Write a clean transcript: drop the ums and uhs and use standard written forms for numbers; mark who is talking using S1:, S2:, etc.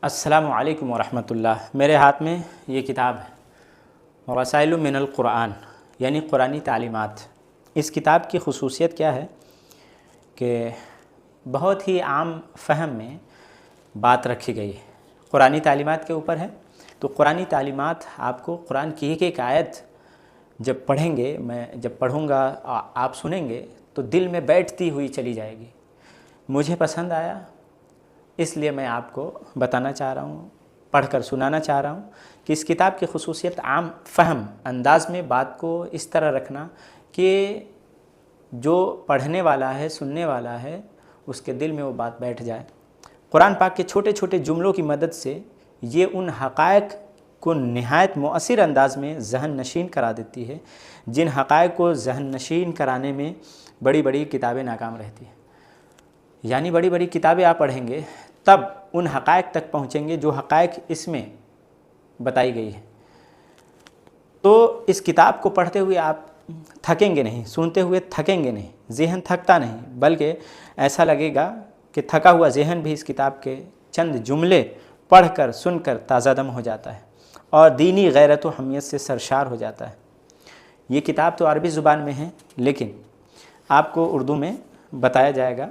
S1: अस्सलामु अलैकुम वरहमतुल्लाह। मेरे हाथ में ये किताब है रसाइल मिनल क़ुरआन, यानी क़ुरानी तालीमात। इस किताब की ख़ुसूसियत क्या है कि बहुत ही आम फ़हम में बात रखी गई है, क़ुरानी तालीमात के ऊपर है। तो क़ुरानी तालीमात आपको कुरान की एक आयत जब पढ़ेंगे, मैं जब पढ़ूँगा आप सुनेंगे तो दिल में बैठती हुई चली जाएगी। मुझे पसंद आया, इसलिए मैं आपको बताना चाह रहा हूँ, पढ़कर सुनाना चाह रहा हूँ कि इस किताब की ख़ुसूसियत आम फ़हम अंदाज में बात को इस तरह रखना कि जो पढ़ने वाला है, सुनने वाला है, उसके दिल में वो बात बैठ जाए। कुरान पाक के छोटे छोटे जुमलों की मदद से ये उन हक़ाइक़ को नहायत मुअस्सिर अंदाज में ज़हन नशीन करा देती है, जिन हक़ाइक़ को ज़हन नशीन कराने में बड़ी बड़ी किताबें नाकाम रहती हैं। यानी बड़ी बड़ी किताबें आप पढ़ेंगे तब उन हक़ाइक़ तक पहुँचेंगे जो हक़ाइक़ इसमें बताई गई है। तो इस किताब को पढ़ते हुए आप थकेंगे नहीं, सुनते हुए थकेंगे नहीं, ज़हन थकता नहीं, बल्कि ऐसा लगेगा कि थका हुआ ज़हन भी इस किताब के चंद जुमले पढ़कर सुनकर ताज़ादम हो जाता है और दीनी गैरत व हमियत से सरशार हो जाता है। ये किताब तो अरबी ज़ुबान में है, लेकिन आपको उर्दू में बताया जाएगा